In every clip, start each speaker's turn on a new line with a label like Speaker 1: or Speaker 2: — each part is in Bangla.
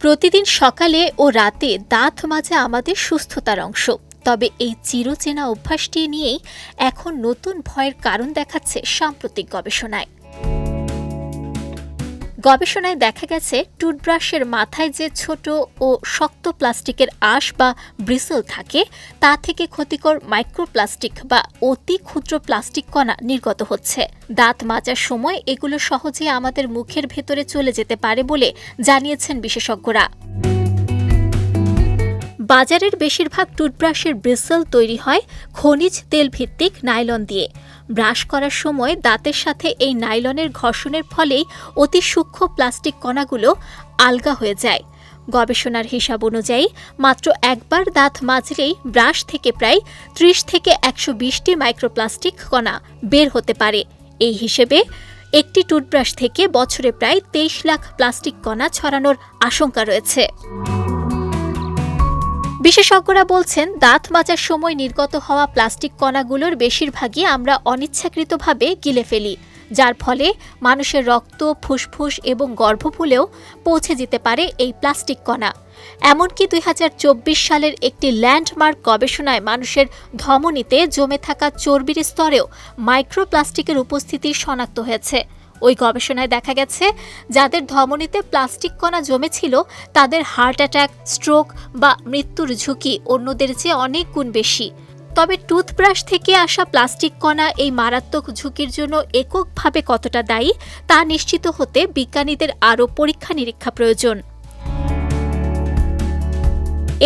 Speaker 1: প্রতিদিন সকালে ও রাতে দাঁত মাজা আমাদের সুস্থতার অংশ। তবে এই চিরচেনা অভ্যাসটি নিয়েই এখন নতুন ভয়ের কারণ দেখাচ্ছে সাম্প্রতিক গবেষণায়। গবেষণায় দেখা গেছে টুথব্রাশের মাথায় যে ছোট ও শক্ত প্লাস্টিকের আঁশ বা ব্রিসল থাকে তা থেকে ক্ষতিকর মাইক্রোপ্লাস্টিক বা অতি ক্ষুদ্র প্লাস্টিক কণা নির্গত হচ্ছে। দাঁত মাজার সময় এগুলো সহজে আমাদের মুখের ভেতরে চলে যেতে পারে বলে জানিয়েছেন বিশেষজ্ঞরা। বাজারের বেশিরভাগ টুথব্রাশের ব্রিসল তৈরি হয় খনিজ তেল ভিত্তিক নাইলন দিয়ে। ব্রাশ করার সময় দাঁতের সাথে এই নাইলনের ঘর্ষণের ফলেই অতি সূক্ষ্ম প্লাস্টিক কণাগুলো আলগা হয়ে যায়। গবেষণার হিসাব অনুযায়ী মাত্র একবার দাঁত মাজলেই ব্রাশ থেকে প্রায় ৩০ থেকে ১২০টি মাইক্রোপ্লাস্টিক কণা বের হতে পারে। এই হিসেবে একটি টুথব্রাশ থেকে বছরে প্রায় ২৩ লাখ প্লাস্টিক কণা ছড়ানোর আশঙ্কা রয়েছে। বিশেষজ্ঞরা বলছেন, দাঁত মাজার সময় নির্গত হওয়া প্লাস্টিক কণাগুলোর বেশিরভাগই আমরা অনিচ্ছাকৃতভাবে গিলে ফেলি, যার ফলে মানুষের রক্ত, ফুসফুস এবং গর্ভমূলেও পৌঁছে যেতে পারে এই প্লাস্টিক কণা। এমনকি ২০২৪ সালের একটি ল্যান্ডমার্ক গবেষণায় মানুষের ধমনীতে জমে থাকা চর্বির স্তরেও মাইক্রোপ্লাস্টিকের উপস্থিতি শনাক্ত হয়েছে। ওই গবেষণায় দেখা গেছে, যাদের ধমনীতে প্লাস্টিক কণা জমেছিল তাদের হার্ট অ্যাটাক, স্ট্রোক বা মৃত্যুর ঝুঁকি অন্যদের চেয়ে অনেক গুণ বেশি। তবে টুথব্রাশ থেকে আসা প্লাস্টিক কণা এই মারাত্মক ঝুঁকির জন্য এককভাবে কতটা দায়ী তা নিশ্চিত হতে বিজ্ঞানীদের আরও পরীক্ষা নিরীক্ষা প্রয়োজন।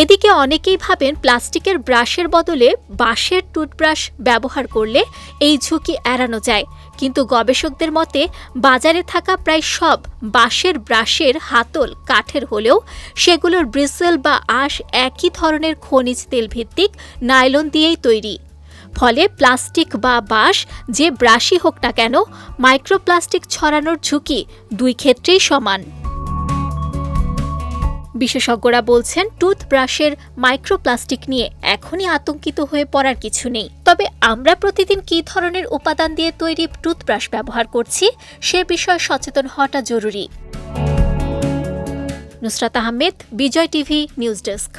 Speaker 1: এদিকে অনেকেই ভাবেন প্লাস্টিকের ব্রাশের বদলে বাঁশের টুথব্রাশ ব্যবহার করলে এই ঝুঁকি এড়ানো যায়, কিন্তু গবেষকদের মতে বাজারে থাকা প্রায় সব বাঁশের ব্রাশের হাতল কাঠের হলেও সেগুলোর ব্রিসল বা আঁশ একই ধরনের খনিজ তেল ভিত্তিক নাইলন দিয়েই তৈরি। ফলে প্লাস্টিক বা বাঁশ যে ব্রাশই হোক না কেন, মাইক্রোপ্লাস্টিক ছড়ানোর ঝুঁকি দুই ক্ষেত্রেই সমান। বিশেষজ্ঞরা বলছেন, টুথব্রাশের মাইক্রোপ্লাস্টিক নিয়ে এখনই আতঙ্কিত হয়ে পড়ার কিছু নেই। তবে আমরা প্রতিদিন কী ধরনের উপাদান দিয়ে তৈরি টুথব্রাশ ব্যবহার করছি সে বিষয়ে সচেতন হওয়াটা জরুরি। নুসরাত আহমেদ, বিজয় টিভি নিউজ ডেস্ক।